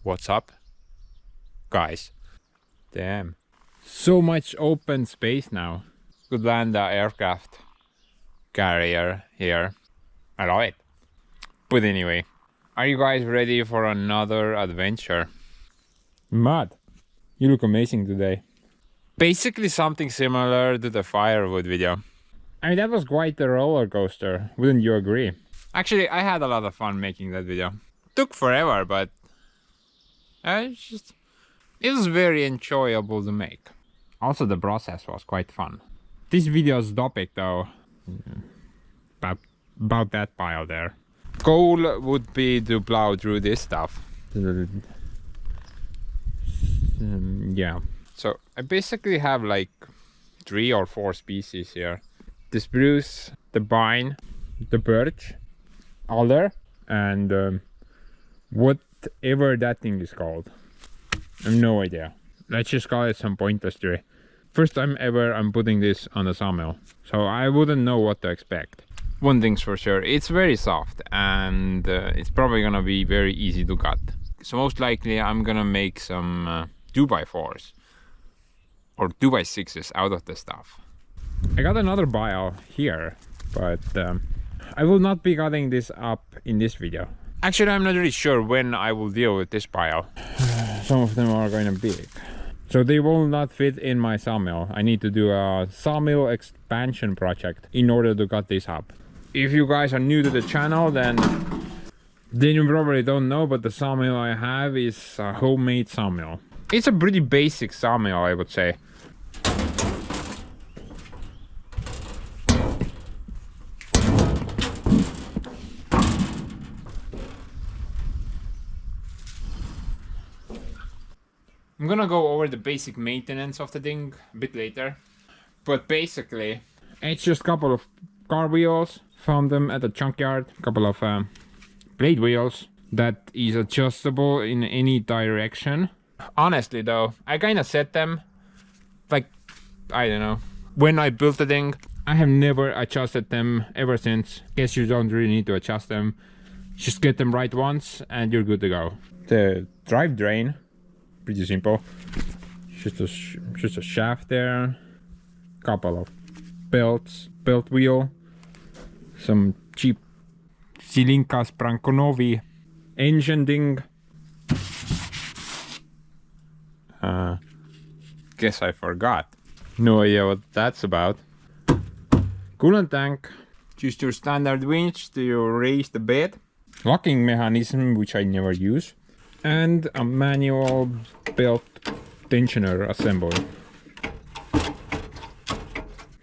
What's up, guys? Damn. So much open space now. Could land the aircraft carrier here. I love it. But anyway, are you guys ready for another adventure? Mud, you look amazing today. Basically something similar to the firewood video. I mean, that was quite the roller coaster, wouldn't you agree? Actually, I had a lot of fun making that video. Took forever, but it was very enjoyable to make. Also, the process was quite fun. This video's topic, though, about that pile there. Goal would be to plow through this stuff. Yeah. So I basically have like 3 or 4 species here. The spruce, the pine, the birch, alder, and whatever that thing is called. I have no idea. Let's just call it some pointless tree. First time ever I'm putting this on a sawmill, so I wouldn't know what to expect. One thing's for sure, it's very soft and it's probably gonna be very easy to cut. So most likely I'm gonna make some 2x4s or 2x6s out of the stuff. I got another pile here, but I will not be cutting this up in this video. Actually, I'm not really sure when I will deal with this pile. Some of them are kind of big, so they will not fit in my sawmill. I need to do a sawmill expansion project in order to cut this up. If you guys are new to the channel, then you probably don't know, but the sawmill I have is a homemade sawmill. It's a pretty basic sawmill, I would say. I'm gonna go over the basic maintenance of the thing a bit later, but basically it's just a couple of car wheels. Found them at the junkyard. A couple of blade wheels that is adjustable in any direction. Honestly though, I kind of set them like, I don't know, when I built the thing. I have never adjusted them ever since. Guess you don't really need to adjust them, just get them right once and you're good to go. The drive drain, pretty simple, just a shaft there, couple of belts, belt wheel, some cheap Silinka Sprankonovi engine thing. Guess I forgot. No idea what that's about. Coolant tank. Just your standard winch to raise the bed. Locking mechanism, which I never use. And a manual belt tensioner assembly.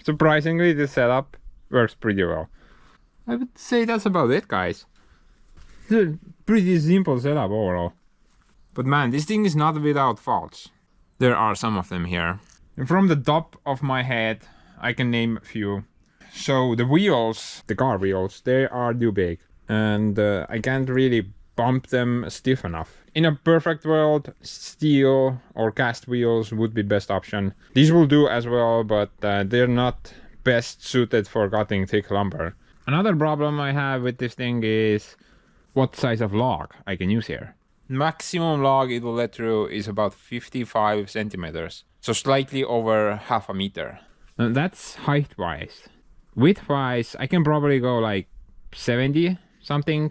Surprisingly, this setup works pretty well. I would say that's about it, guys. It's a pretty simple setup overall. But man, this thing is not without faults. There are some of them here. And from the top of my head, I can name a few. So the wheels, the car wheels, they are too big. And I can't really bump them stiff enough. In a perfect world, steel or cast wheels would be best option. These will do as well, but they're not best suited for cutting thick lumber. Another problem I have with this thing is what size of log I can use here. Maximum log it will let through is about 55 centimeters, so slightly over half a meter. And that's height wise. Width wise, I can probably go like 70 something.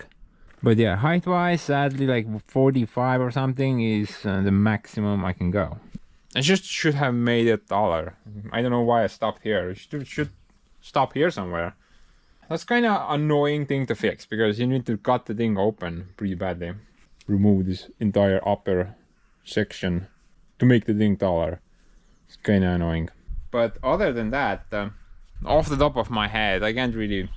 But yeah, height wise, sadly like 45 or something is the maximum I can go. I just should have made it taller. I don't know why I stopped here. I should stop here somewhere. That's kind of annoying thing to fix, because you need to cut the thing open pretty badly. Remove this entire upper section to make the thing taller. It's kind of annoying. But other than that, off the top of my head, I can't really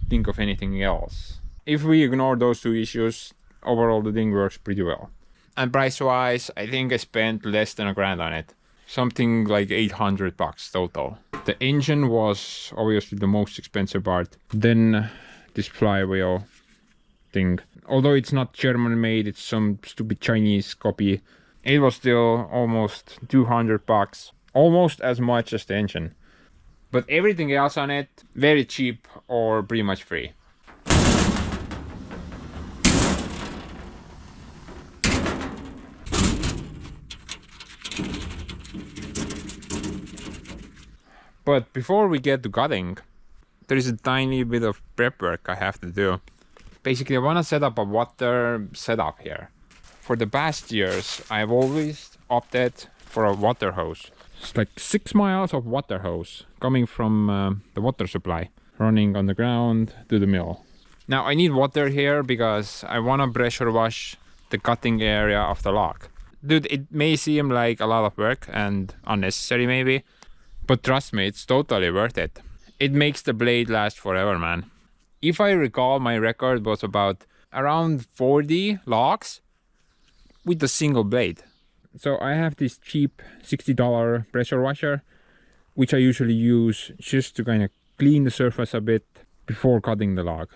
think of anything else. If we ignore those 2 issues, overall the thing works pretty well. And price wise, I think I spent less than $1,000 on it. Something like $800 total. The engine was obviously the most expensive part. Then this flywheel thing. Although it's not German made, it's some stupid Chinese copy. It was still almost $200. Almost as much as the engine. But everything else on it, very cheap or pretty much free. But before we get to cutting, there is a tiny bit of prep work I have to do. Basically, I want to set up a water setup here. For the past years, I've always opted for a water hose. It's like 6 miles of water hose coming from the water supply, running on the ground to the mill. Now I need water here because I want to pressure wash the cutting area of the log. Dude, it may seem like a lot of work and unnecessary maybe, but trust me, it's totally worth it. It makes the blade last forever, man. If I recall, my record was about around 40 logs with a single blade. So I have this cheap $60 pressure washer, which I usually use just to kind of clean the surface a bit before cutting the log.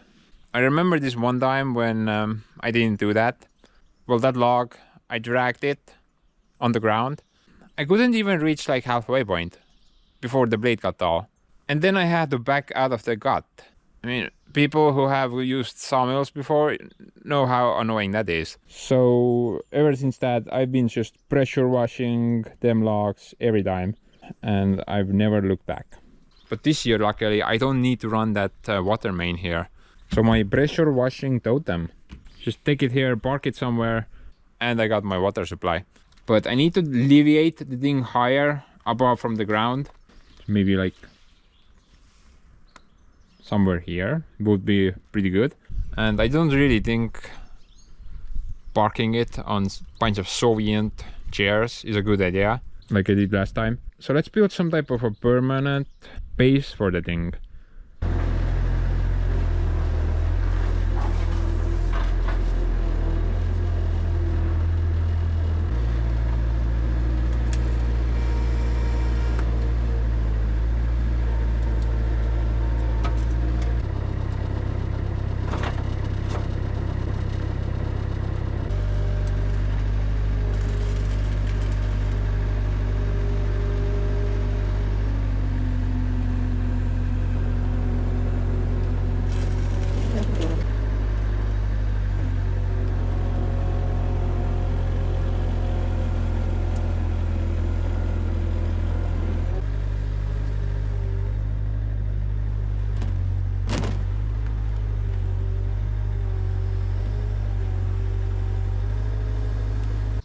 I remember this one time when I didn't do that. Well, that log, I dragged it on the ground. I couldn't even reach like halfway point before the blade got dull. And then I had to back out of the gut. I mean, people who have used sawmills before know how annoying that is. So ever since that, I've been just pressure washing them logs every time, and I've never looked back. But this year, luckily, I don't need to run that water main here. So my pressure washing totem, just take it here, park it somewhere, and I got my water supply. But I need to alleviate the thing higher above from the ground. Maybe like somewhere here would be pretty good. And I don't really think parking it on a bunch of Soviet chairs is a good idea, like I did last time. So let's build some type of a permanent base for the thing.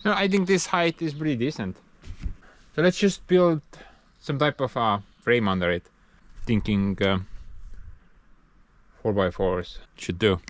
No, I think this height is pretty decent. So let's just build some type of frame under it. Thinking 4x4s should do.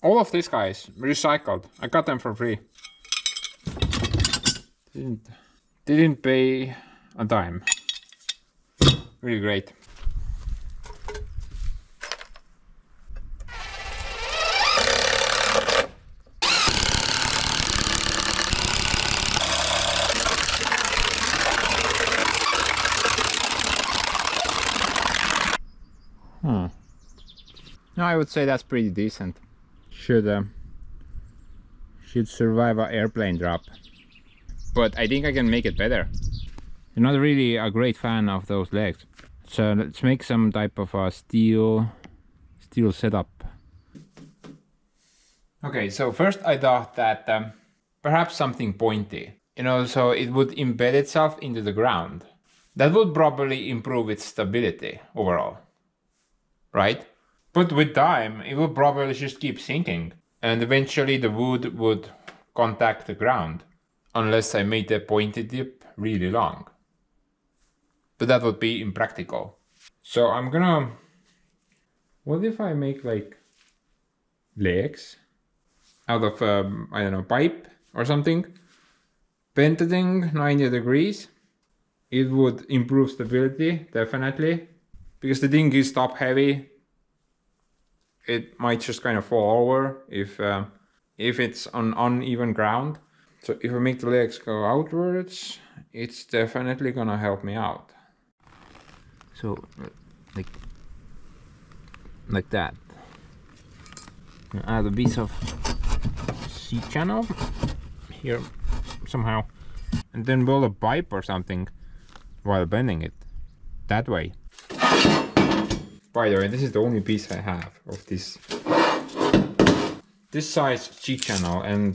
All of these guys recycled. I got them for free. Didn't pay a dime. Really great. No, I would say that's pretty decent. Should survive an airplane drop. But I think I can make it better. I'm not really a great fan of those legs. So let's make some type of a steel setup. Okay, so first I thought that perhaps something pointy, you know, so it would embed itself into the ground. That would probably improve its stability overall, right? But with time, it would probably just keep sinking, and eventually the wood would contact the ground, unless I made the pointy tip really long. But that would be impractical. So I'm gonna... What if I make like legs out of, I don't know, pipe or something? Bend the thing 90 degrees. It would improve stability, definitely. Because the thing is top heavy. It might just kind of fall over if it's on uneven ground. So if I make the legs go outwards, it's definitely gonna help me out. So like that. Add a piece of C-channel here somehow, and then build a pipe or something while bending it that way. By the way, this is the only piece I have of this size C-channel, and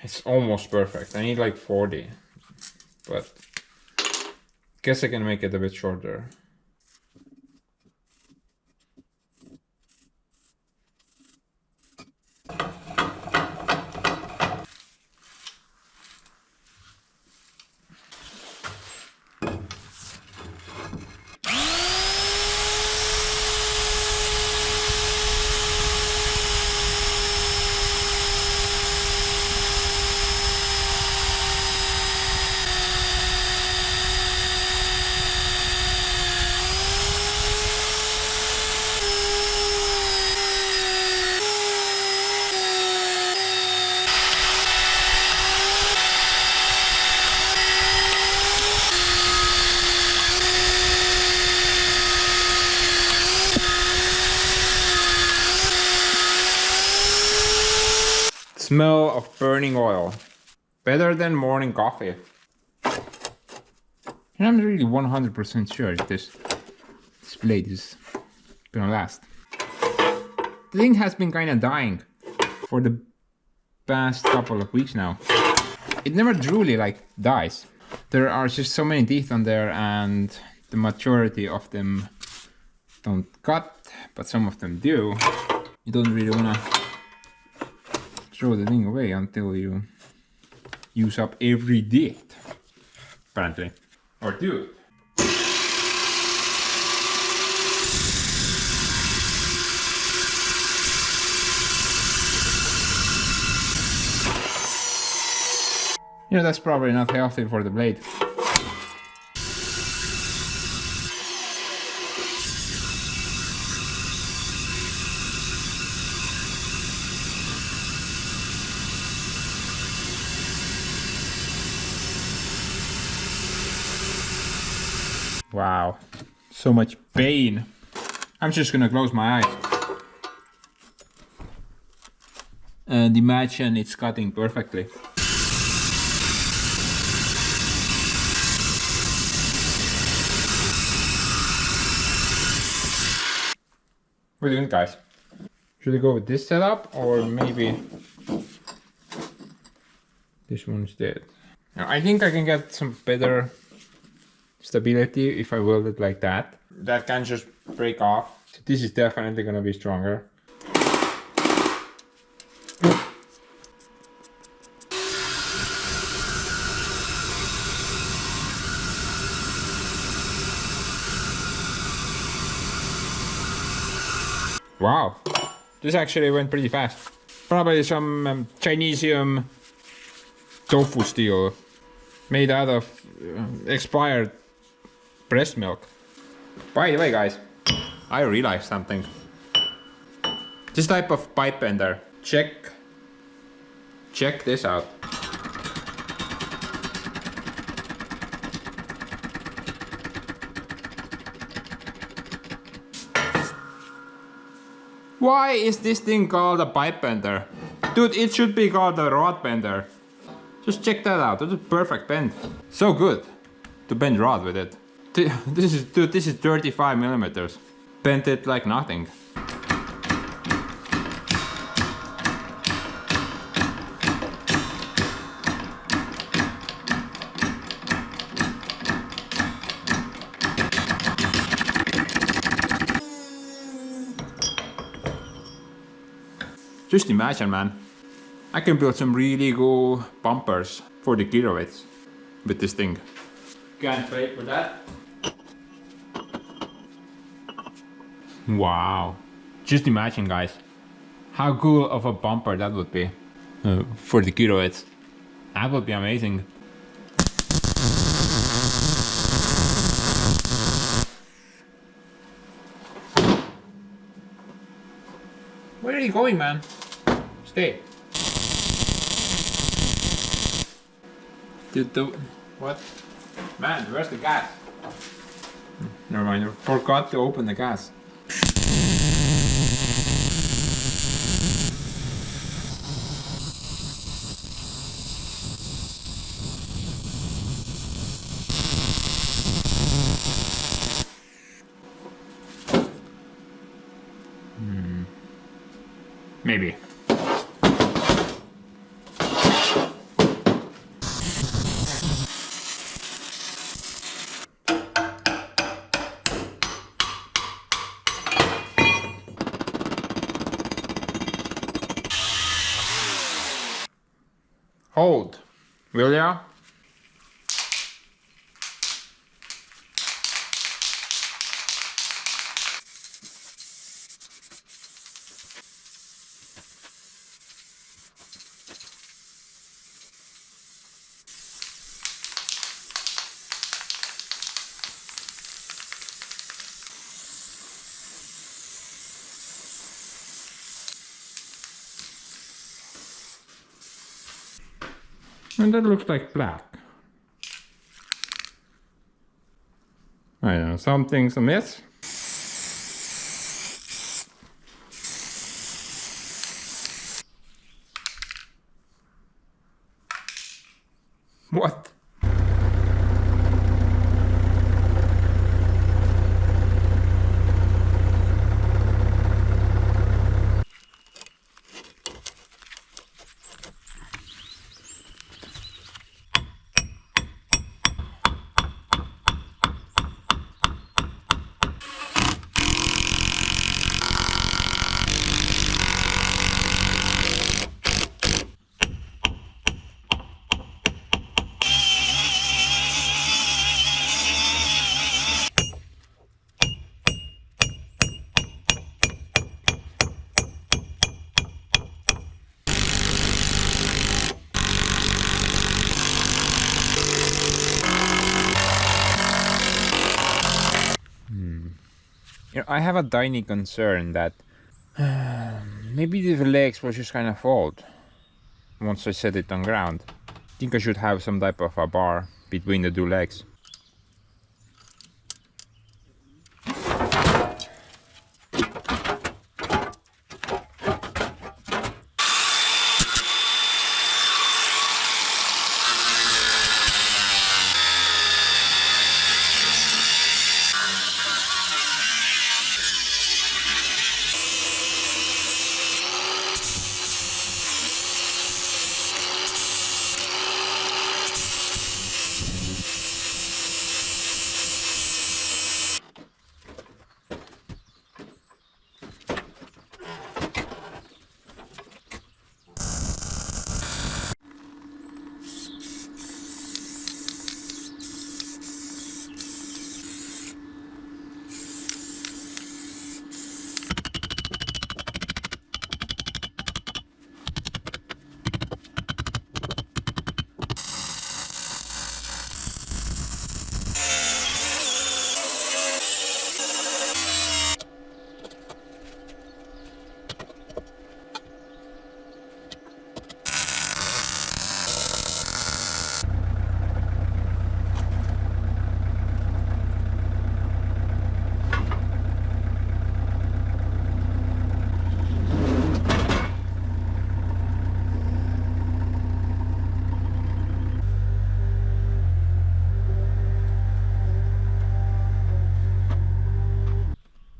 it's almost perfect. I need like 40, but guess I can make it a bit shorter. Smell of burning oil. Better than morning coffee. And I'm really 100% sure if this blade is gonna last. The thing has been kinda dying for the past couple of weeks now. It never truly like dies. There are just so many teeth on there, and the majority of them don't cut, but some of them do. You don't really wanna throw the thing away until you use up every teeth, apparently. Or do it. You know, that's probably not healthy for the blade. Wow, so much pain. I'm just gonna close my eyes and imagine it's cutting perfectly. What do you think, guys? Should I go with this setup, or maybe this one instead? Now, I think I can get some better stability if I weld it like that. That can just break off. So this is definitely gonna be stronger. Wow, this actually went pretty fast. Probably some Chinesium tofu steel made out of expired breast milk. By the way, guys, I realized something. This type of pipe bender, check this out. Why is this thing called a pipe bender? Dude, it should be called a rod bender. Just check that out, that's a perfect bend. So good to bend rod with it. This is 35 millimeters. Bent it like nothing. Just imagine, man. I can build some really cool bumpers for the kilowatt with this thing. Can't wait for that. Wow. Just imagine, guys, how cool of a bumper that would be for the kilowatts. That would be amazing. Where are you going, man? Stay. What? Man, where's the gas? Never mind, I forgot to open the gas. Maybe. Hold, will ya? And that looks like black. I don't know, something's amiss. What? You know, I have a tiny concern that maybe the legs will just kind of fold once I set it on ground. I think I should have some type of a bar between the two legs.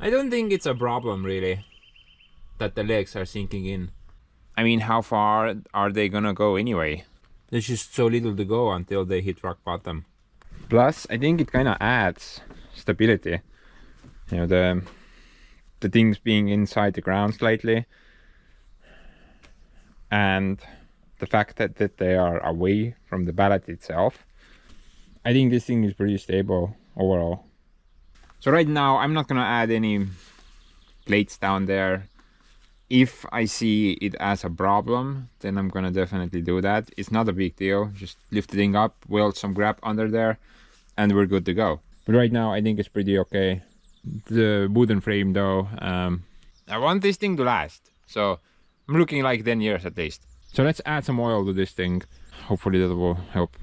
I don't think it's a problem really that the legs are sinking in. I mean, how far are they gonna go anyway? There's just so little to go until they hit rock bottom. Plus, I think it kind of adds stability. You know, the things being inside the ground slightly, and the fact that they are away from the pallet itself. I think this thing is pretty stable overall. So right now I'm not gonna add any plates down there. If I see it as a problem, then I'm gonna definitely do that. It's not a big deal. Just lift the thing up, weld some grab under there, and we're good to go. But right now I think it's pretty okay. The wooden frame though, I want this thing to last. So I'm looking like 10 years at least. So let's add some oil to this thing. Hopefully that will help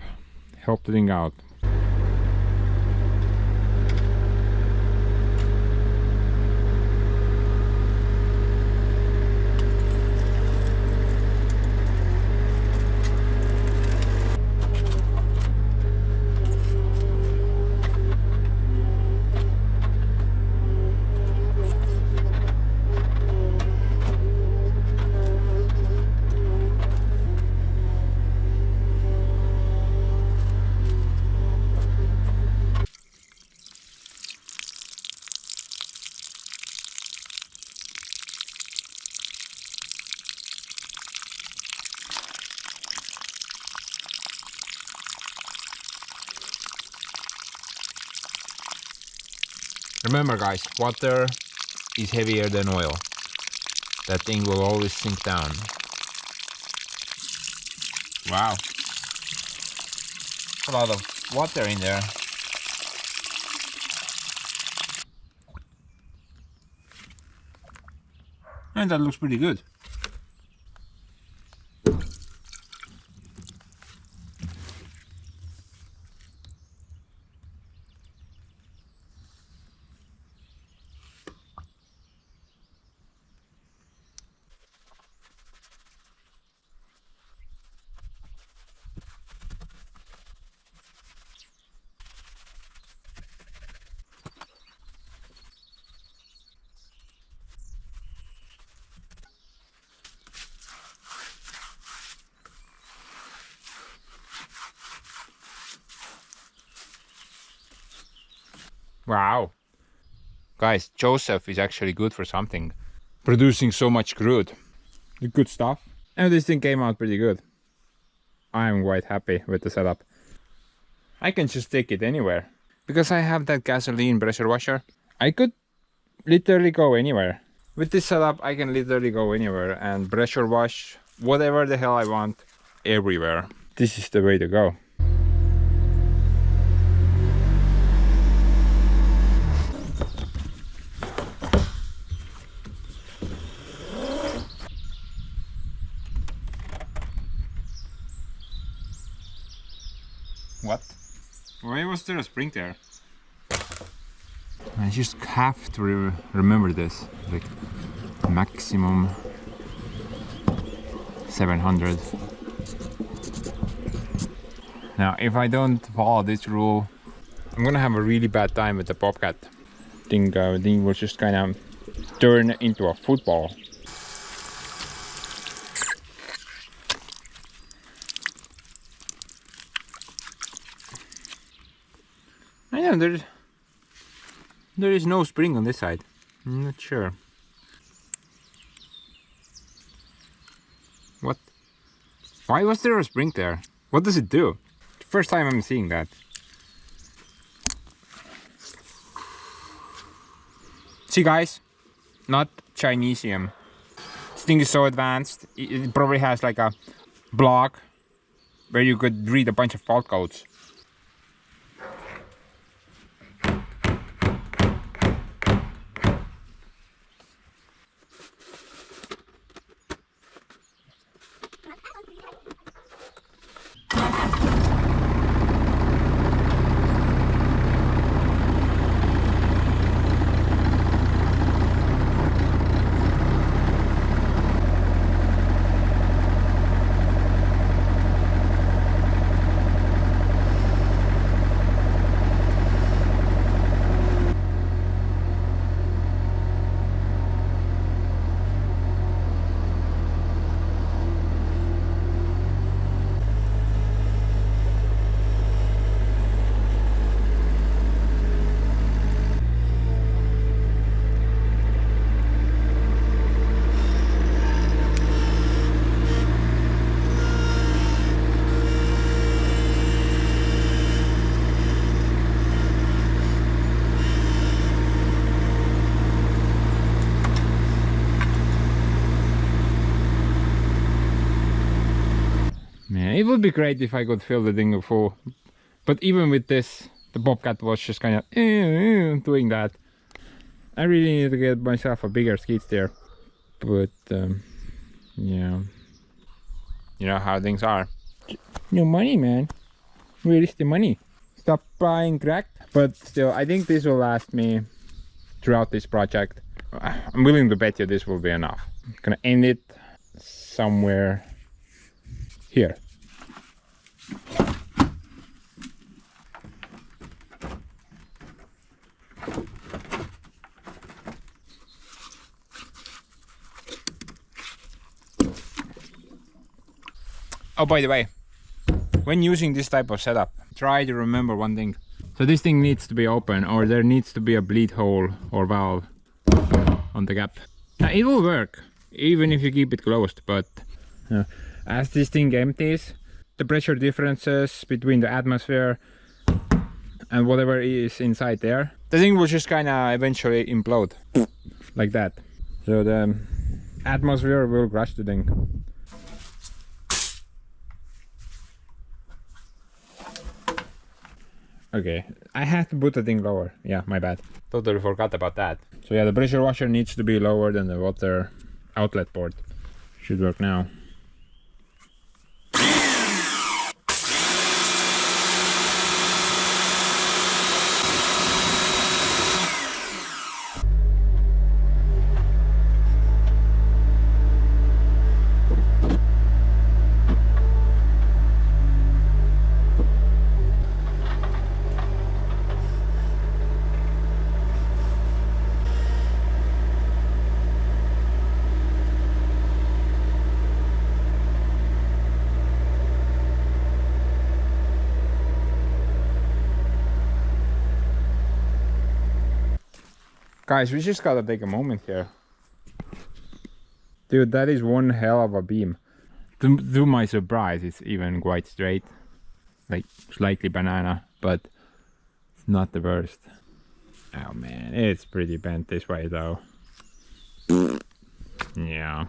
the thing out. Remember guys, water is heavier than oil. That thing will always sink down. Wow. A lot of water in there. And that looks pretty good. Wow. Guys, Joseph is actually good for something. Producing so much crude. Good stuff. And this thing came out pretty good. I'm quite happy with the setup. I can just take it anywhere. Because I have that gasoline pressure washer, I could literally go anywhere. With this setup, I can literally go anywhere and pressure wash whatever the hell I want everywhere. This is the way to go. What? Why was there a spring there? I just have to remember this. Like maximum 700. Now, if I don't follow this rule, I'm gonna have a really bad time with the Bobcat. Thing will just kind of turn into a football. I know there is no spring on this side. I'm not sure. What? Why was there a spring there? What does it do? First time I'm seeing that. See guys, not Chinesium. This thing is so advanced. It probably has like a blog where you could read a bunch of fault codes. Yeah, it would be great if I could fill the thing full. But even with this, the Bobcat was just kind of doing that. I really need to get myself a bigger skid steer. But, yeah. You know how things are. No money, man. Where is the money? Stop buying crack. But still, I think this will last me throughout this project. I'm willing to bet you this will be enough. I'm gonna end it somewhere here. Oh, by the way, when using this type of setup, try to remember one thing. So this thing needs to be open, or there needs to be a bleed hole or valve on the gap. Now it will work even if you keep it closed, but as this thing empties, the pressure differences between the atmosphere and whatever is inside there, the thing will just kind of eventually implode like that. So the atmosphere will crush the thing. Okay, I have to put the thing lower. Yeah, my bad. Totally forgot about that. So yeah, the pressure washer needs to be lower than the water outlet port. Should work now. Guys, we just gotta take a moment here. Dude, that is one hell of a beam. To my surprise, it's even quite straight. Like, slightly banana, but it's not the worst. Oh man, it's pretty bent this way though. Yeah.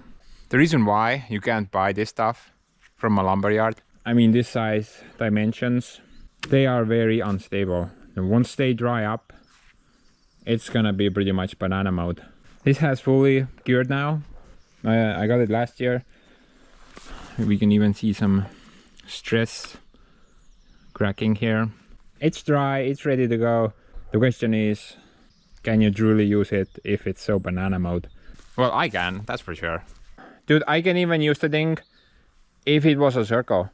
The reason why you can't buy this stuff from a lumberyard, I mean this size dimensions, they are very unstable. And once they dry up, it's gonna be pretty much banana mode. This has fully cured now. I got it last year. We can even see some stress cracking here. It's dry, it's ready to go. The question is, can you truly use it if it's so banana mode? Well, I can, that's for sure. Dude, I can even use the thing if it was a circle.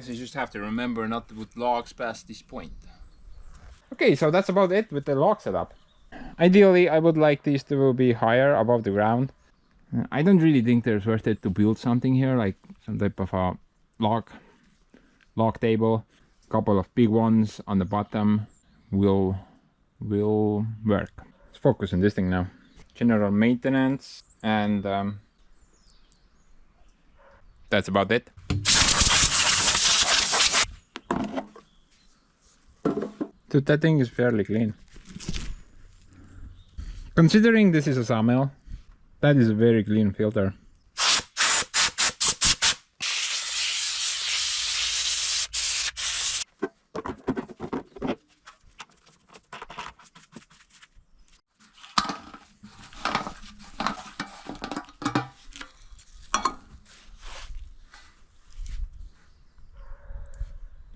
guess I just have to remember not to put logs past this point. Okay, so that's about it with the log setup. Ideally, I would like these to be higher above the ground. I don't really think there's worth it to build something here, like some type of a log table. A couple of big ones on the bottom will work. Let's focus on this thing now. General maintenance, and that's about it. Dude, that thing is fairly clean. Considering this is a sawmill, that is a very clean filter.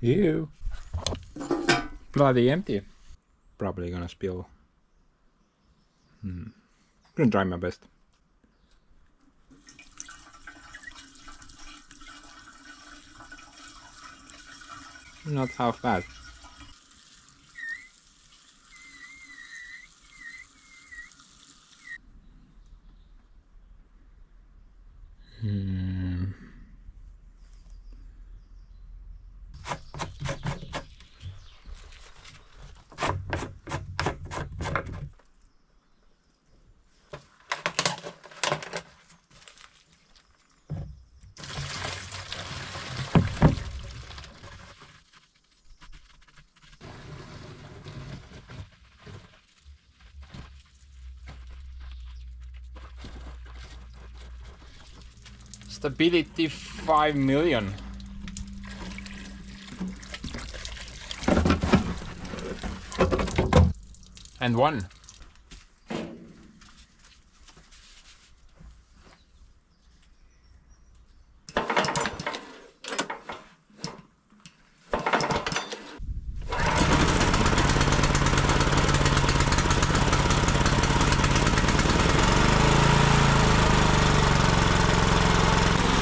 Ew. Bloody empty. Probably gonna spill. Gonna try my best. Not half bad. Stability 5 million. And 1.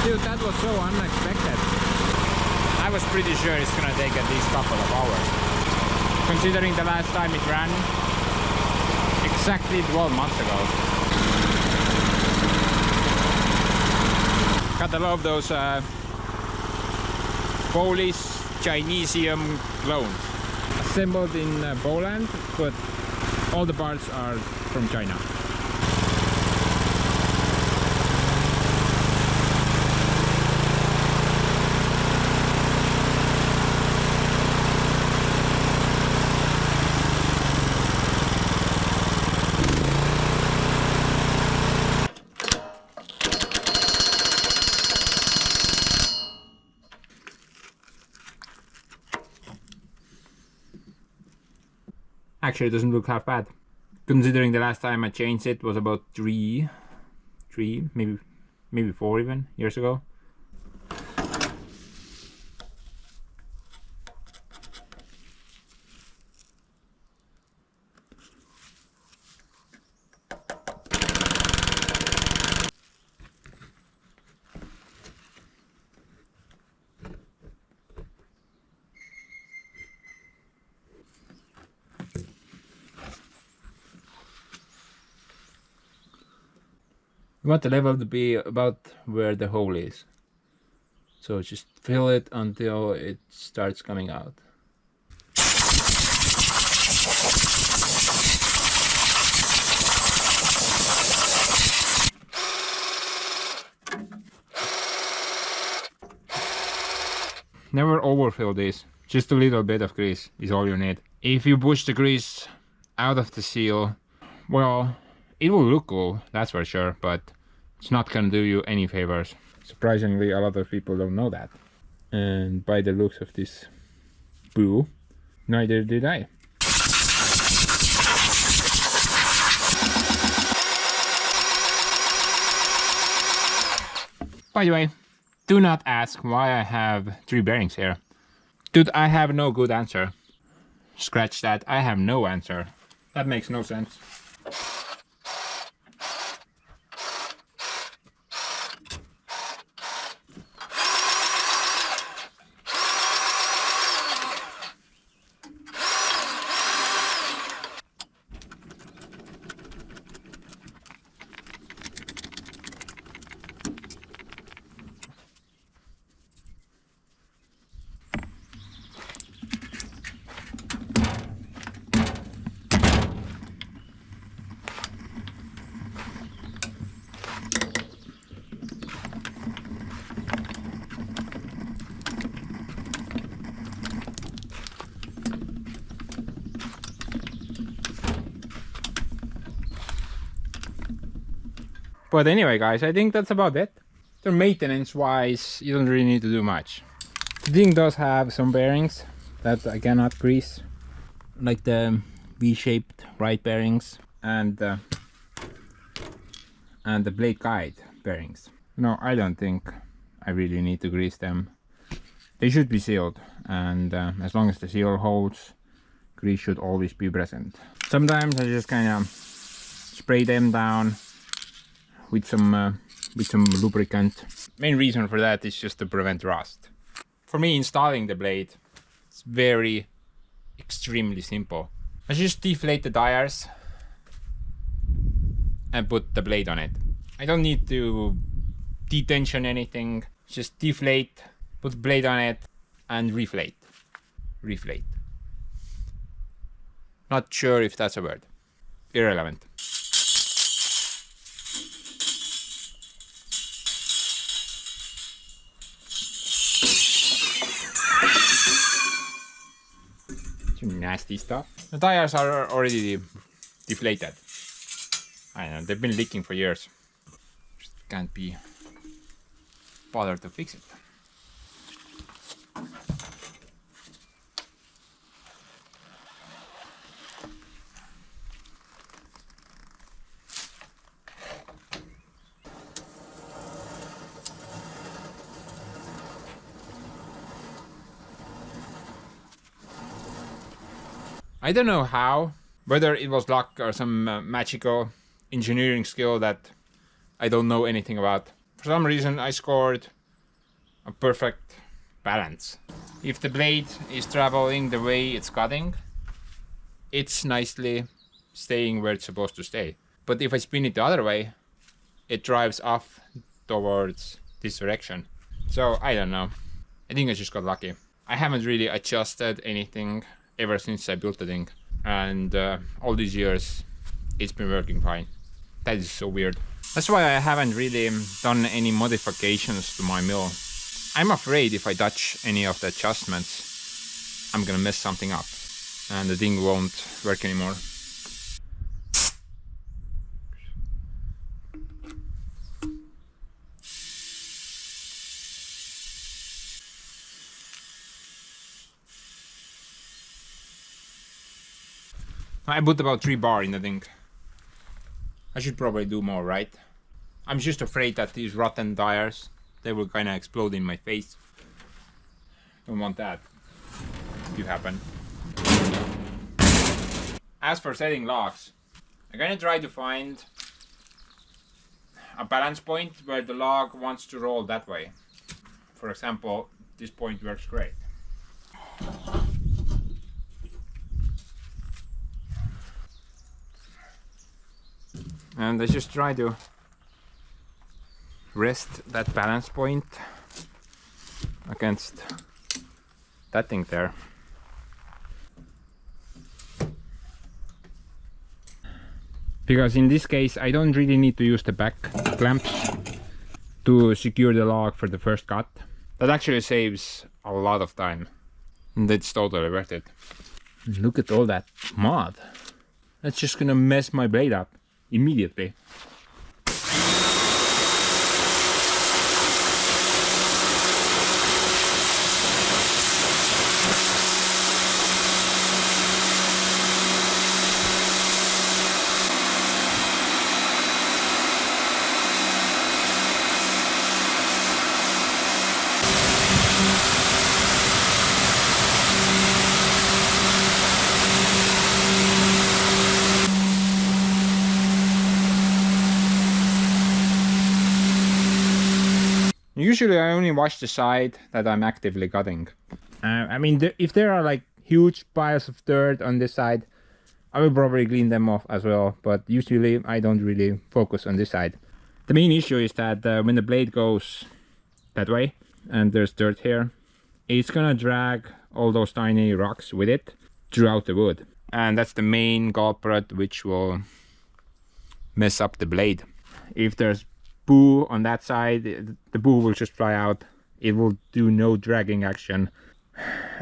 Dude, that was so unexpected. I was pretty sure it's gonna take at least a couple of hours. Considering the last time it ran exactly 12 months ago. Gotta love those Polish Chinesium clones. Assembled in Poland, but all the parts are from China. Actually, it doesn't look half bad. Considering the last time I changed it was about three, maybe 4 even years ago. You want the level to be about where the hole is. So just fill it until it starts coming out. Never overfill this. Just a little bit of grease is all you need. If you push the grease out of the seal, well, it will look cool, that's for sure, but it's not gonna do you any favors. Surprisingly, a lot of people don't know that. And by the looks of this boo, neither did I. By the way, do not ask why I have 3 bearings here. Dude, I have no good answer. Scratch that, I have no answer. That makes no sense. But anyway guys, I think that's about it. So maintenance wise, you don't really need to do much. The thing does have some bearings that I cannot grease, like the V-shaped right bearings and the blade guide bearings. No, I don't think I really need to grease them. They should be sealed, and as long as the seal holds, grease should always be present. Sometimes I just kind of spray them down with some lubricant. Main reason for that is just to prevent rust. For me, installing the blade, it's very extremely simple. I just deflate the tires and put the blade on it. I don't need to detension anything, just deflate, put the blade on it and reflate. Not sure if that's a word. Irrelevant. Some nasty stuff. The tires are already deflated. I know, they've been leaking for years. Just can't be bothered to fix it. I don't know how, whether it was luck or some magical engineering skill that I don't know anything about. For some reason I scored a perfect balance. If the blade is traveling the way it's cutting, it's nicely staying where it's supposed to stay. But if I spin it the other way, it drives off towards this direction. So I don't know. I think I just got lucky. I haven't really adjusted anything ever since I built the thing, and all these years it's been working fine. That is so weird. That's why I haven't really done any modifications to my mill. I'm afraid if I touch any of the adjustments, I'm gonna mess something up and the thing won't work anymore. I put about 3 bar in the thing. I should probably do more, right? I'm just afraid that these rotten tires, they will kind of explode in my face. Don't want that to happen. As for setting logs, I'm gonna try to find a balance point where the log wants to roll that way. For example, this point works great. And I just try to rest that balance point against that thing there. Because in this case I don't really need to use the back clamps to secure the log for the first cut. That actually saves a lot of time, and it's totally worth it. Look at all that mud. That's just gonna mess my blade up immediately. Usually I only wash the side that I'm actively cutting. I mean, if there are like huge piles of dirt on this side, I will probably clean them off as well, but usually I don't really focus on this side. The main issue is that when the blade goes that way and there's dirt here, it's gonna drag all those tiny rocks with it throughout the wood. And that's the main culprit which will mess up the blade. If there's poo on that side, the poo will just fly out. It will do no dragging action.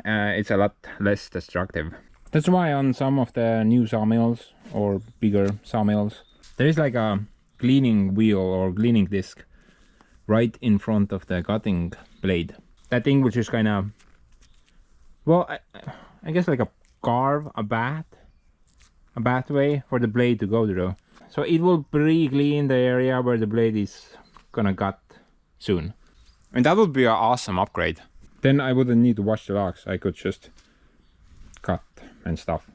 It's a lot less destructive. That's why on some of the new sawmills or bigger sawmills, there is like a cleaning wheel or cleaning disc right in front of the cutting blade. That thing will just kind of, well, I guess like a carve a pathway for the blade to go through. So it will pre-clean the area where the blade is gonna cut soon. And that would be an awesome upgrade. Then I wouldn't need to wash the logs. I could just cut and stuff.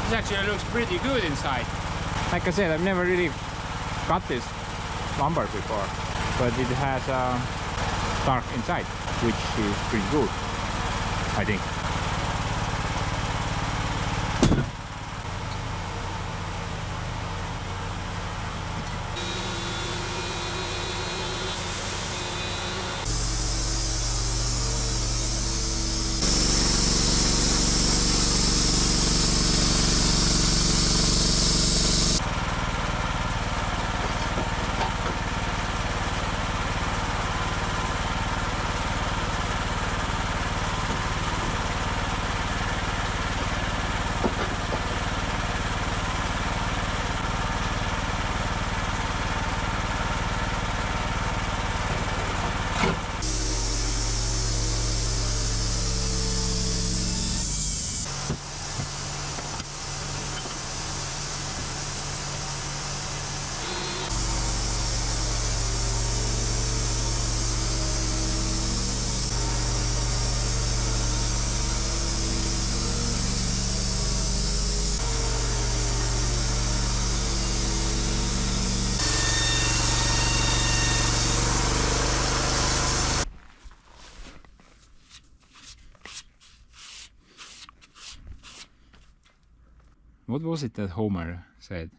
This actually looks pretty good inside. Like I said, I've never really cut this lumber before, but it has dark inside, which is pretty good, I think. What was it that Homer said?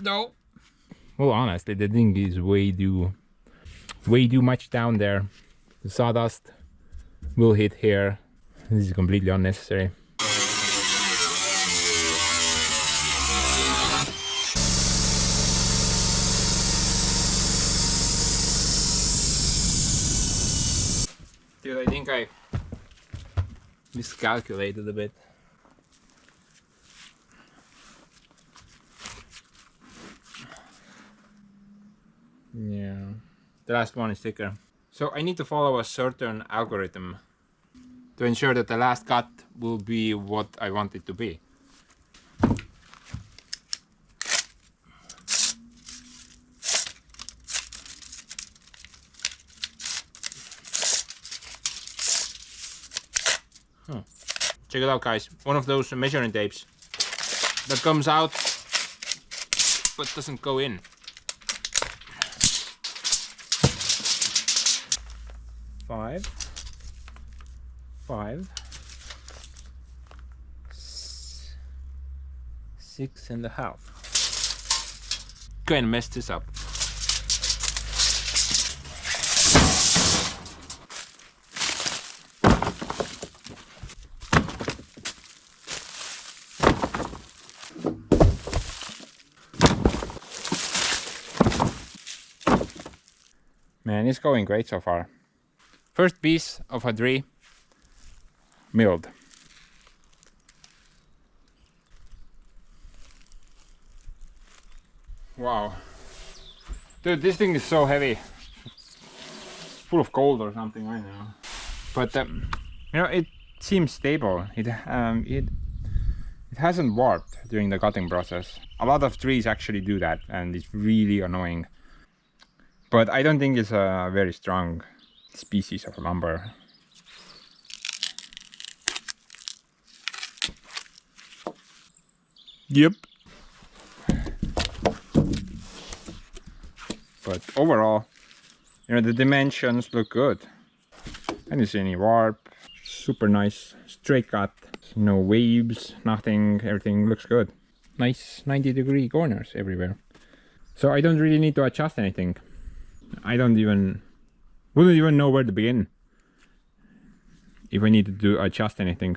No. Well, honestly, the thing is way too much down there. The sawdust will hit here. This is completely unnecessary. Dude, I think I miscalculated a bit. Yeah, the last one is thicker. So I need to follow a certain algorithm to ensure that the last cut will be what I want it to be. Check it out, guys. One of those measuring tapes that comes out but doesn't go in. Five. 6.5. Gonna mess this up. Man, it's going great so far. First piece of a tree milled. Wow. Dude, this thing is so heavy. Full of gold or something, I know. But you know, it seems stable. It hasn't warped during the cutting process. A lot of trees actually do that, and it's really annoying. But I don't think it's a very strong species of lumber. Yep. But overall, you know, the dimensions look good. I didn't see any warp. Super nice straight cut. No waves, nothing. Everything looks good. Nice 90-degree corners everywhere. So I don't really need to adjust anything. I wouldn't even know where to begin if I needed to adjust anything.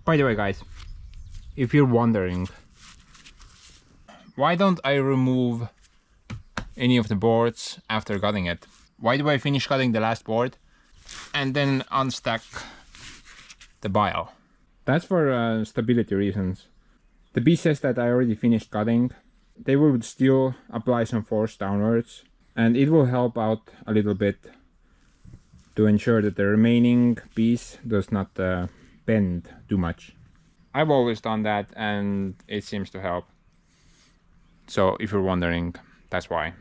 By the way, guys, if you're wondering, why don't I remove any of the boards after cutting it? Why do I finish cutting the last board and then unstack the bile? That's for stability reasons. The bee says that I already finished cutting. They would still apply some force downwards, and it will help out a little bit to ensure that the remaining piece does not bend too much. I've always done that and it seems to help. So if you're wondering, that's why.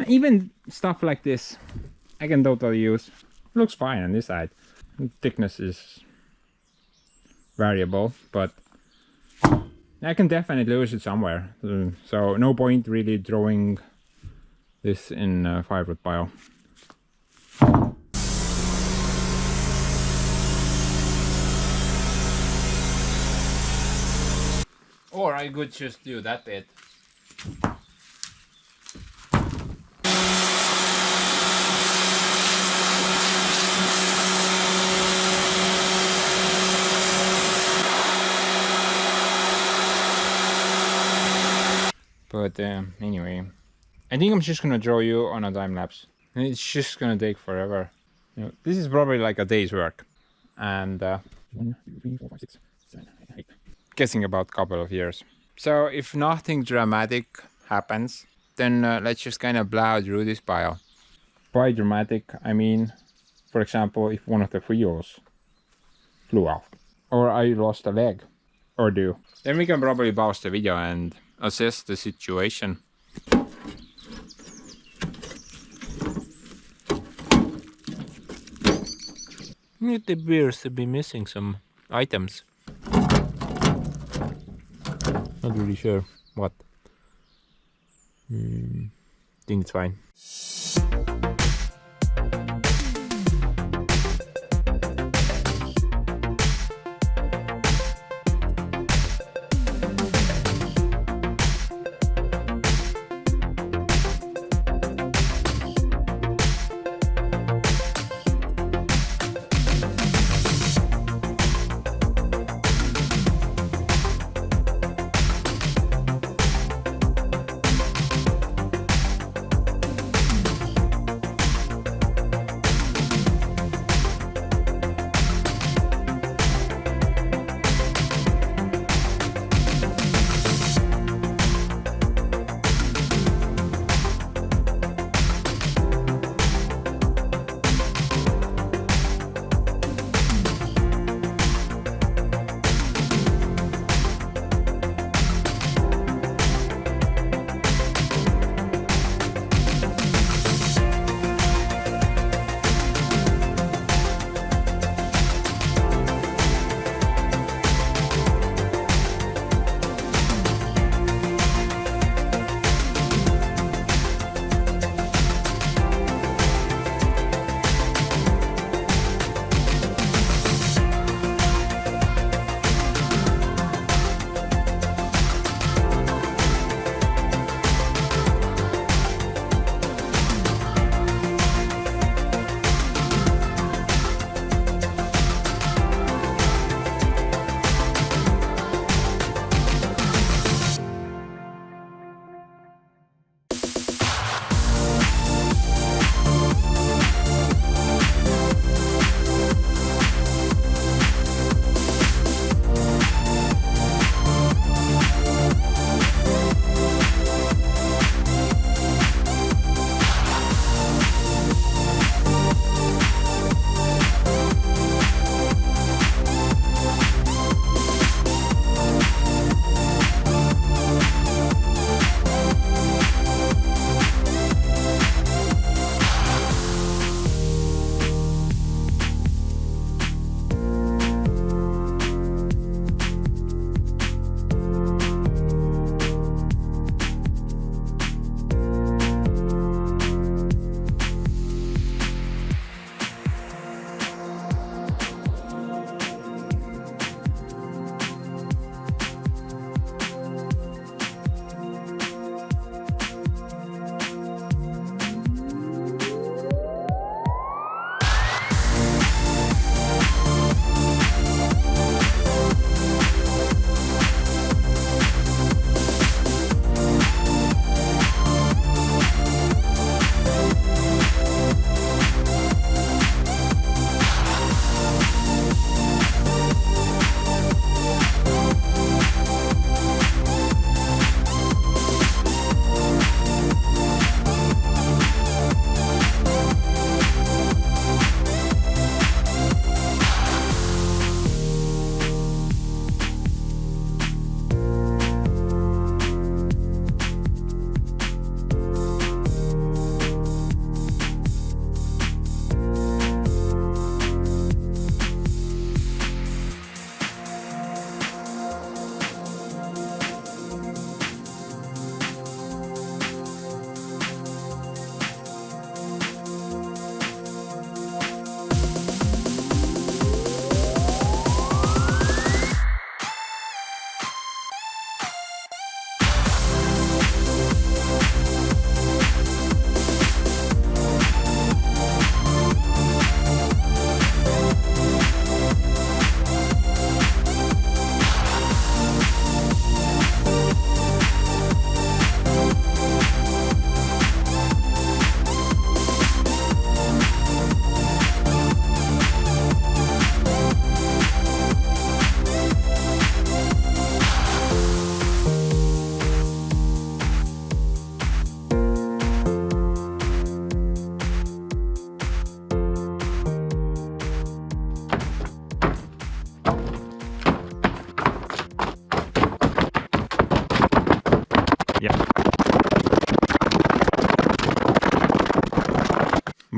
Even stuff like this, I can totally use. Looks fine on this side. Thickness is variable, but I can definitely use it somewhere. So no point really throwing this in a firewood pile. Or I could just do that bit. But anyway, I think I'm just gonna draw you on a time lapse. And it's just gonna take forever. You know, this is probably like a day's work. And 1, 2, 3, 4, 5, 6, 7, 8, 8. Guessing about a couple of years. So if nothing dramatic happens, then let's just kind of plow through this pile. By dramatic, I mean, for example, if one of the wheels flew off, or I lost a leg, or do, then we can probably pause the video and assess the situation. It appears to be missing some items. Not really sure what. Think it's fine.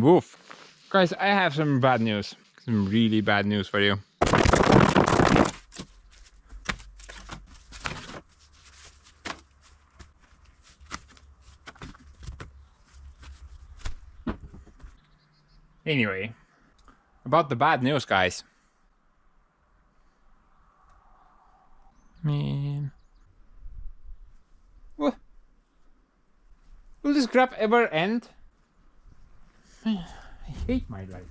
woof. Guys, I have some bad news. Some really bad news for you. Anyway, about the bad news, guys. Man. What? Will this crap ever end? Man, I hate my life.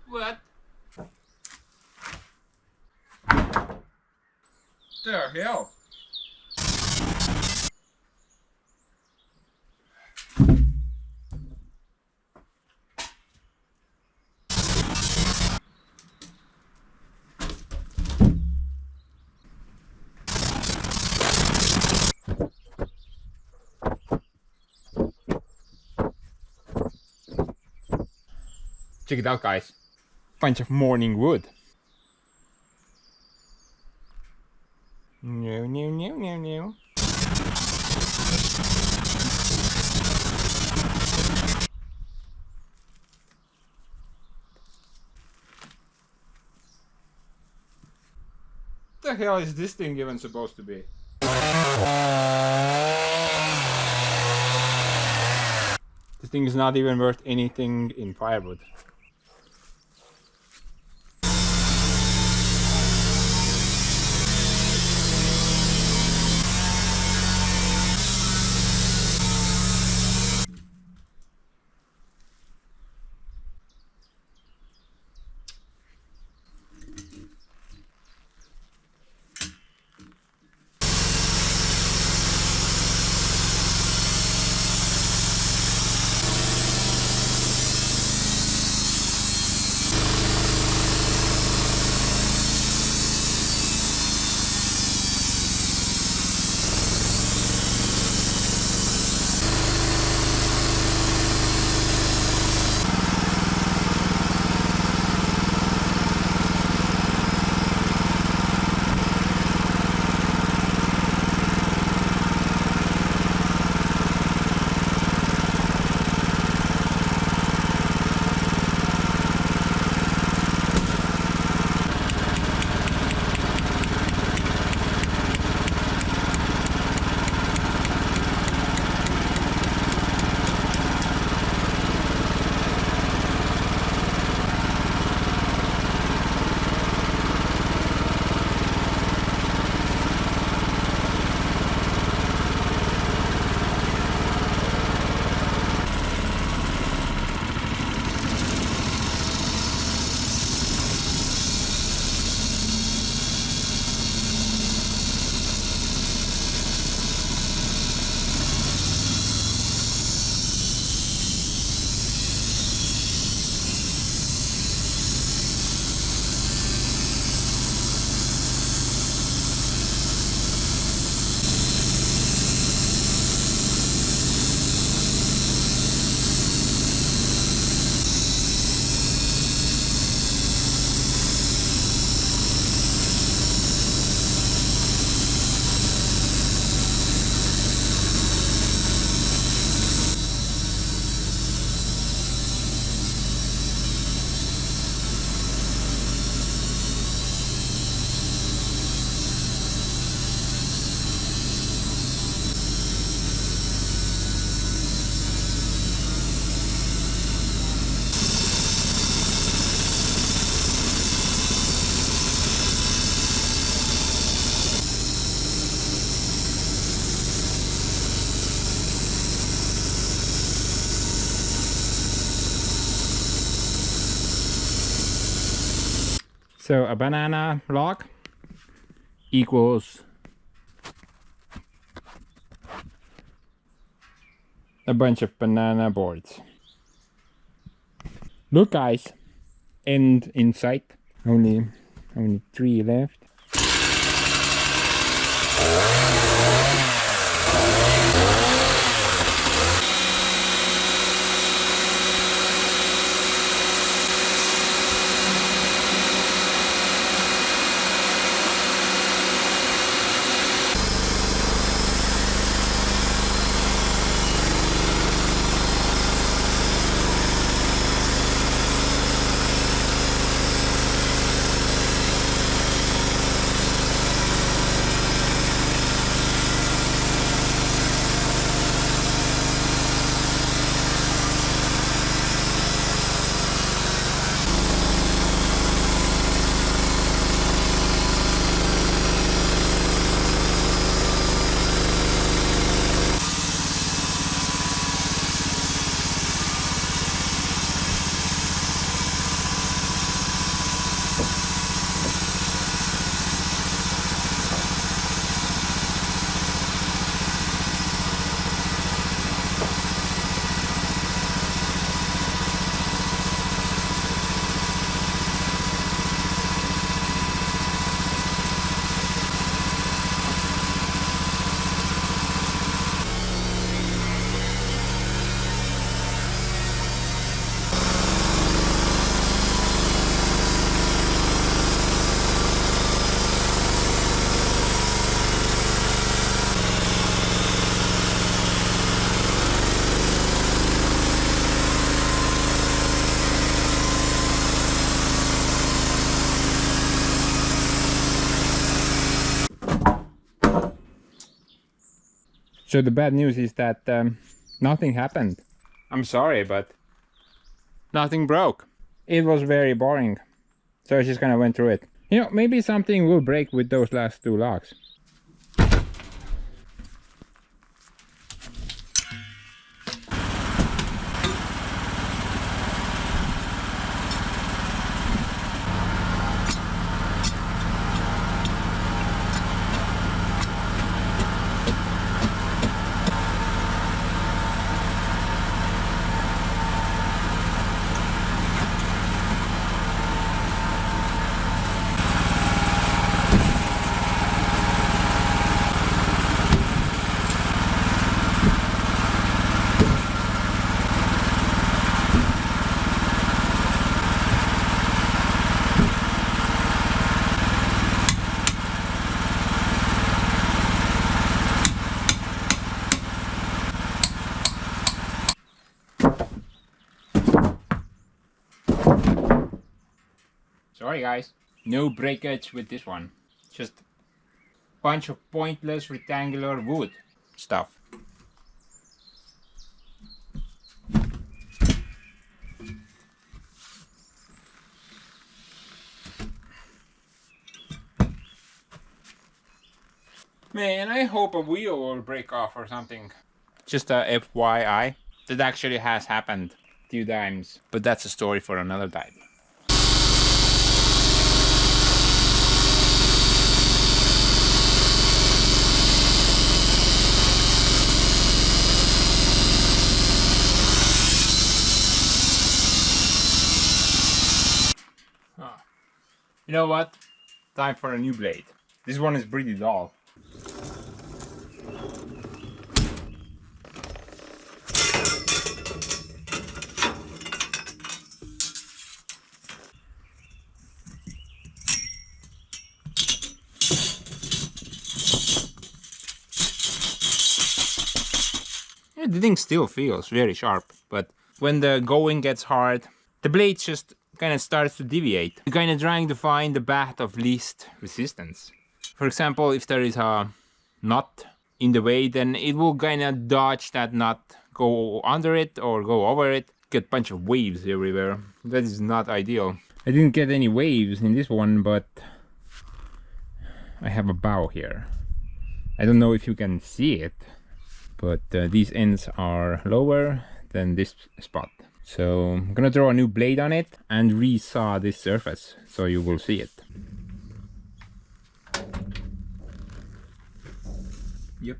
What? The hell? Check it out, guys. Bunch of morning wood. No, no, no, no, no. What the hell is this thing even supposed to be? This thing is not even worth anything in firewood. So a banana log equals a bunch of banana boards. Look, guys, end in sight. Only 3 left. So the bad news is that nothing happened. I'm sorry, but nothing broke. It was very boring. So I just kind of went through it. You know, maybe something will break with those last 2 logs. Sorry guys, no breakage with this one. Just bunch of pointless rectangular wood stuff. Man, I hope a wheel will break off or something. Just a FYI, that actually has happened a few times, but that's a story for another time. You know what? Time for a new blade. This one is pretty dull. Yeah, the thing still feels very sharp, but when the going gets hard, the blade just kind of starts to deviate. You're kind of trying to find the path of least resistance. For example, if there is a knot in the way, then it will kind of dodge that knot, go under it or go over it, get a bunch of waves everywhere. That is not ideal. I didn't get any waves in this one, but I have a bow here. I don't know if you can see it, but these ends are lower than this spot. So I'm gonna throw a new blade on it and resaw this surface so you will see it. Yep.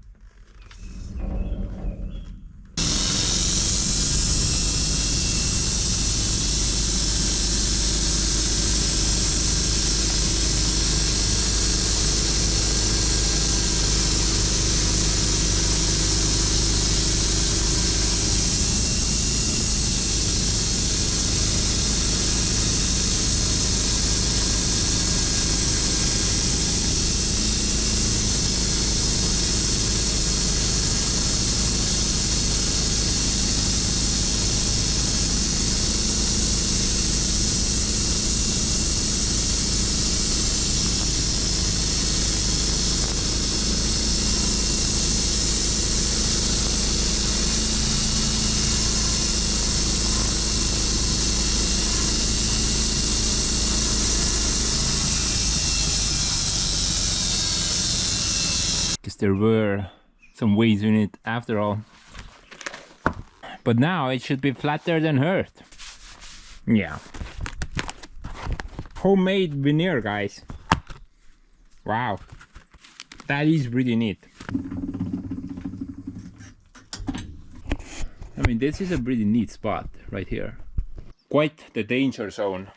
There were some waves in it after all, but now it should be flatter than earth. Yeah, homemade veneer, guys. Wow, that is pretty neat. I mean, this is a pretty neat spot right here. Quite the danger zone.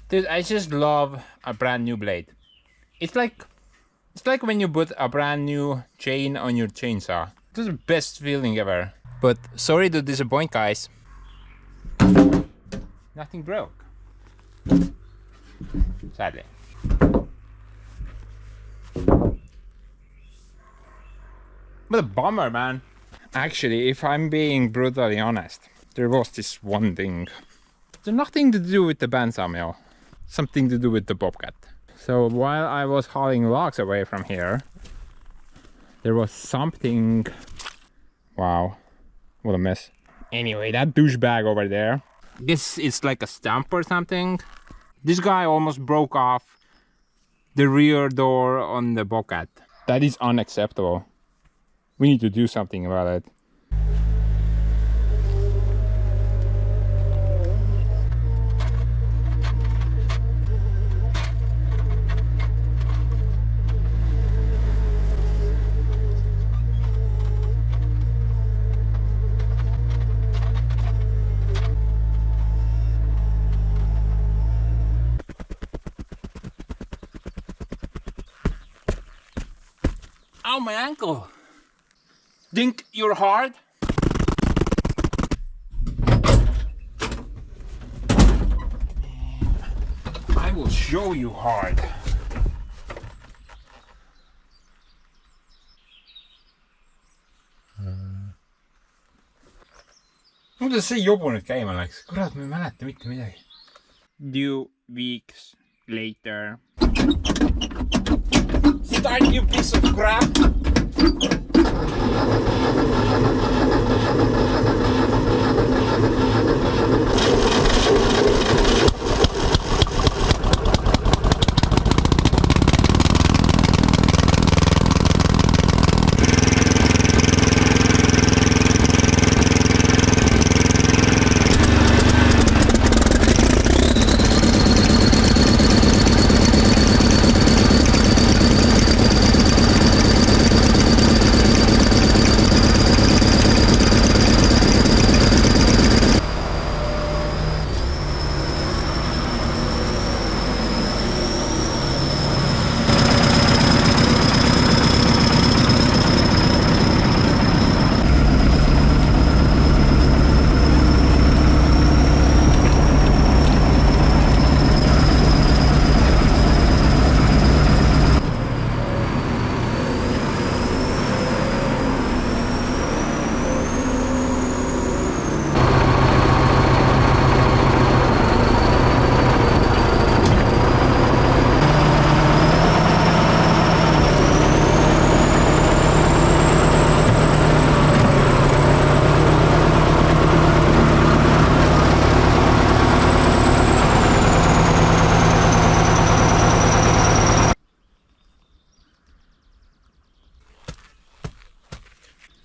Dude, I just love a brand new blade. It's like when you put a brand new chain on your chainsaw. It's the best feeling ever. But sorry to disappoint, guys. Nothing broke. Sadly. What a bummer, man. Actually, if I'm being brutally honest, there was this one thing. There's nothing to do with the band Sawmill. Something to do with the Bobcat. So while I was hauling logs away from here, there was something... Wow, what a mess. Anyway, that douchebag over there. This is like a stump or something. This guy almost broke off the rear door on the Bobcat. That is unacceptable. We need to do something about it. Ow, my ankle! Think you're hard? I will show you hard. Kuidas see jobu nüüd käima läks? Kurat, ma ei mäleta mitte midagi. 2 weeks later. Start, you piece of crap!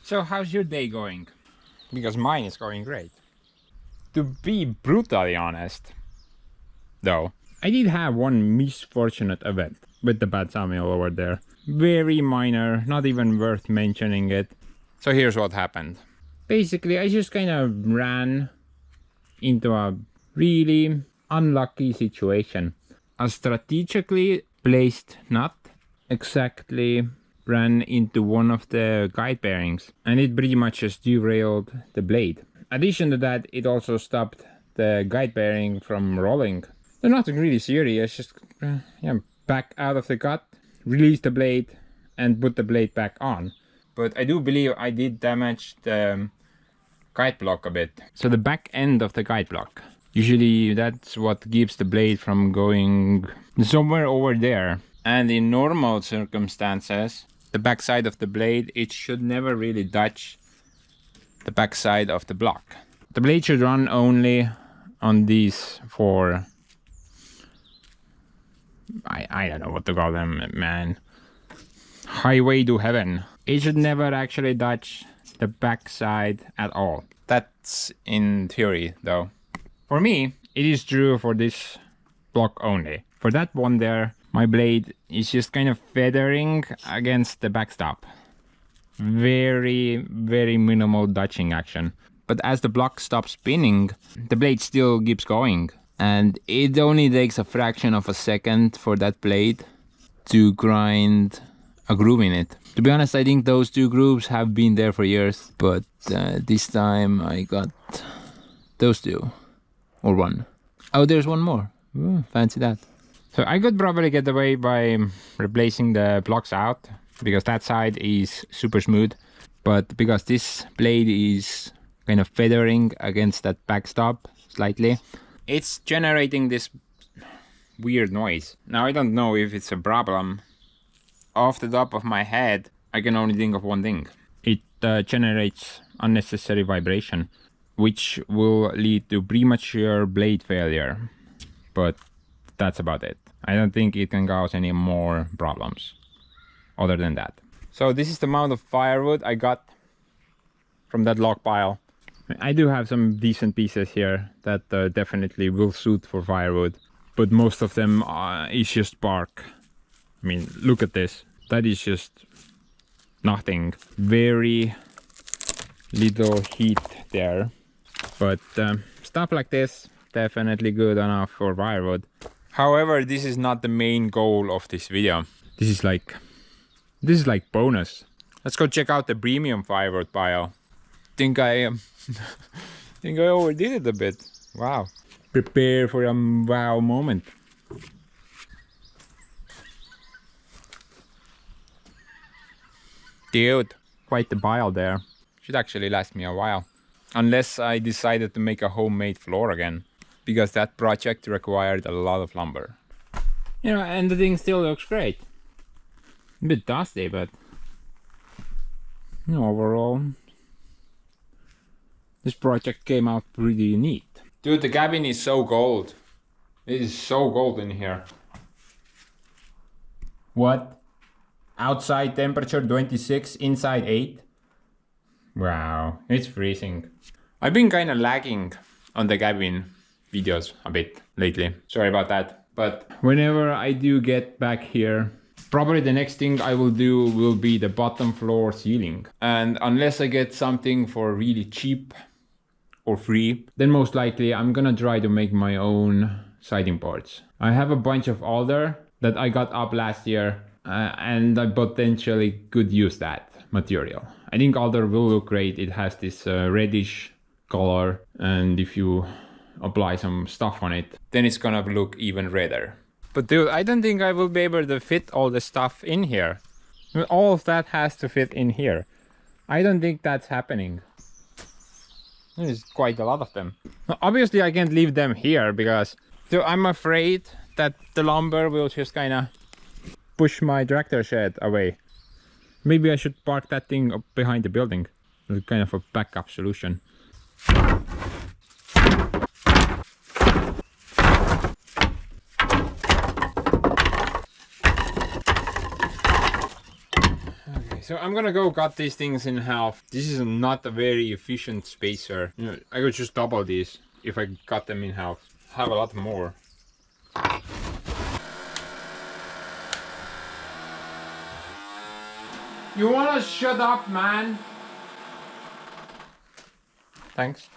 So how's your day going? Because mine is going great. To be brutally honest, though, I did have one misfortunate event with the bad Sawmill over there. Very minor, not even worth mentioning it. So here's what happened. Basically, I just kind of ran into a really unlucky situation. A strategically placed nut exactly ran into one of the guide bearings, and it pretty much just derailed the blade. Addition to that, it also stopped the guide bearing from rolling. So nothing really serious, just back out of the cut, release the blade and put the blade back on. But I do believe I did damage the guide block a bit. So the back end of the guide block, usually that's what keeps the blade from going somewhere over there. And in normal circumstances, the back side of the blade, it should never really touch the back side of the block. The blade should run only on these four, I don't know what to call them, man. Highway to heaven. It should never actually touch the back side at all. That's in theory though. For me, it is true for this block only. For that one there, my blade is just kind of feathering against the backstop. Very, very minimal touching action. But as the block stops spinning, the blade still keeps going. And it only takes a fraction of a second for that blade to grind a groove in it. To be honest, I think those two grooves have been there for years, but this time I got those two, or one. Oh, there's one more. Ooh, fancy that. So I could probably get away by replacing the blocks out, because that side is super smooth, but because this blade is kind of feathering against that backstop slightly, it's generating this weird noise. Now I don't know if it's a problem. Off the top of my head, I can only think of one thing. It generates unnecessary vibration, which will lead to premature blade failure. But that's about it. I don't think it can cause any more problems other than that. So this is the amount of firewood I got from that log pile. I do have some decent pieces here that definitely will suit for firewood, but most of them is just bark. I mean, look at this. That is just nothing. Very little heat there. But stuff like this, definitely good enough for firewood. However, this is not the main goal of this video. This is like bonus. Let's go check out the premium firewood pile. Think I overdid it a bit. Wow. Prepare for a wow moment. Dude, quite the pile there. Should actually last me a while. Unless I decided to make a homemade floor again, because that project required a lot of lumber. You know, and the thing still looks great. A bit dusty, but you know, overall, this project came out pretty neat. Dude, the cabin is so cold. It is so cold in here. What? Outside temperature 26, inside 8. Wow, it's freezing. I've been kind of lagging on the cabin videos a bit lately. Sorry about that. But whenever I do get back here, probably the next thing I will do will be the bottom floor ceiling. And unless I get something for really cheap or free, then most likely I'm gonna try to make my own siding boards. I have a bunch of alder that I got up last year. And I potentially could use that material. I think alder will look great. It has this reddish color, and if you apply some stuff on it, then it's gonna look even redder. But dude, I don't think I will be able to fit all the stuff in here. All of that has to fit in here. I don't think that's happening. There's quite a lot of them. Obviously I can't leave them here because I'm afraid that the lumber will just kind of push my tractor shed away. Maybe I should park that thing up behind the building. It's kind of a backup solution. Okay, so I'm gonna go cut these things in half. This is not a very efficient spacer. You know, I could just double these if I cut them in half. Have a lot more. You wanna shut up, man? Thanks.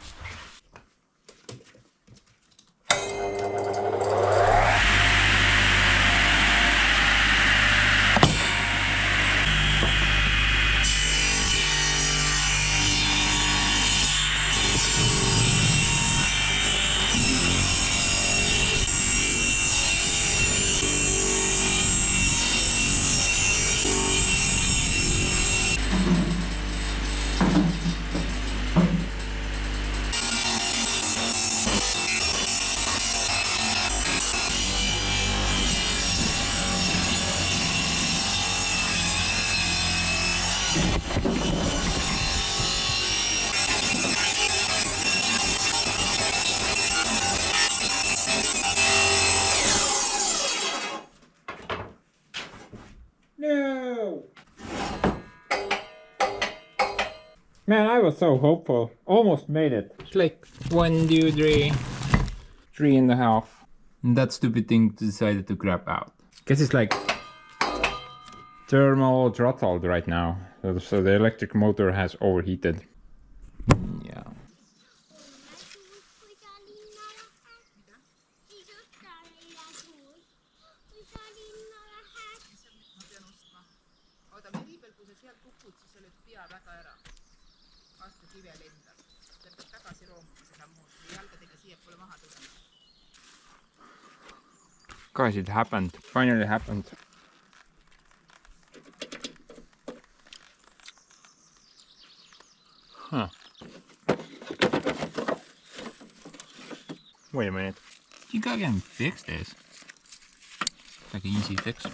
No! Man, I was so hopeful. Almost made it. It's like 1, 2, 3. 3.5. And that stupid thing decided to crap out. Guess it's like thermal throttled right now. So the electric motor has overheated. Yeah. sealt kukud, siis sa lööd pea väga ära. Vastu kive lendab. Sa pead tagasi roomuma seda muud või jalgadega siiapoole maha tulema. Guys, it happened. Finally happened. Huh. Wait a minute. You think I can fix this? It's like an easy fix.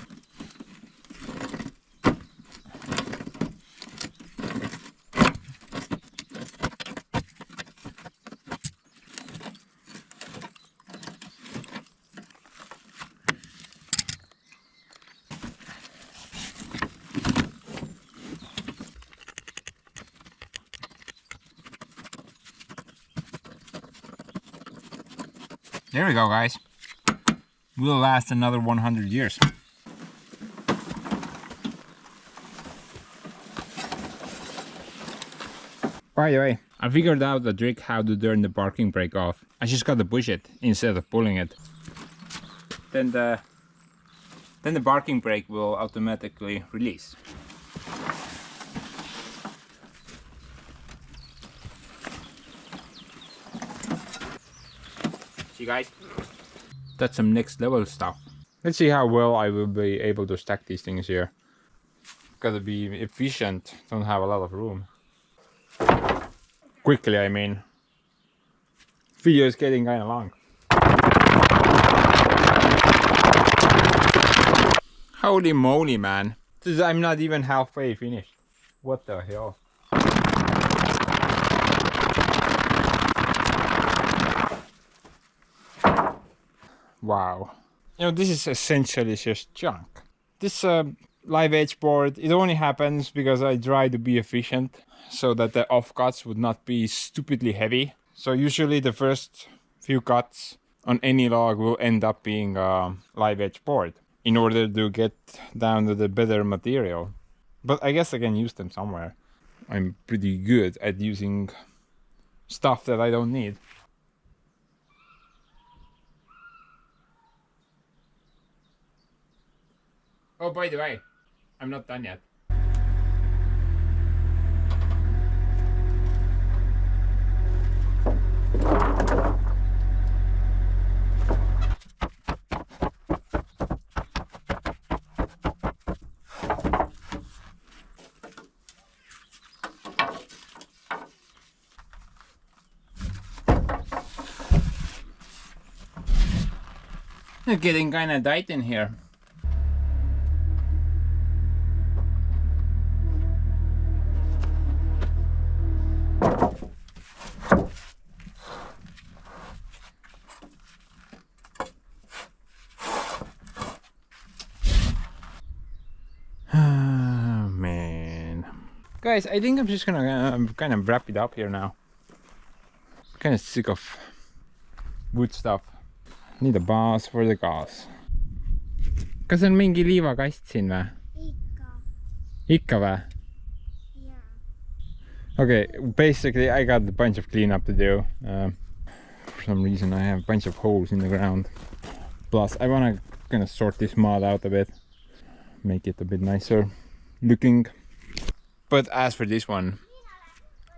There we go, guys. We'll last another 100 years. By the way, I figured out the trick how to turn the parking brake off. I just got to push it instead of pulling it. Then the parking brake will automatically release. See guys, that's some next level stuff. Let's see how well I will be able to stack these things here. Gotta be efficient, don't have a lot of room. Quickly, I mean. Video is getting kinda long. Holy moly, man. I'm not even halfway finished. What the hell? Wow. You know, this is essentially just junk. This live edge board, it only happens because I try to be efficient so that the off cuts would not be stupidly heavy. So usually the first few cuts on any log will end up being a live edge board in order to get down to the better material. But I guess I can use them somewhere. I'm pretty good at using stuff that I don't need. Oh, by the way, I'm not done yet. It's getting kinda tight in here. Guys, I think I'm just gonna kind of wrap it up here now. Kind of sick of wood stuff. Need a bus for the gas. Kas on mingi liivakast siin või? Ikka või? Yeah. Okay, basically I got a bunch of cleanup to do. For some reason I have a bunch of holes in the ground. Plus I wanna kind of sort this mud out a bit. Make it a bit nicer looking. But as for this one,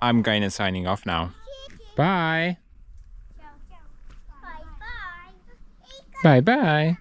I'm kinda signing off now. Bye! Bye bye!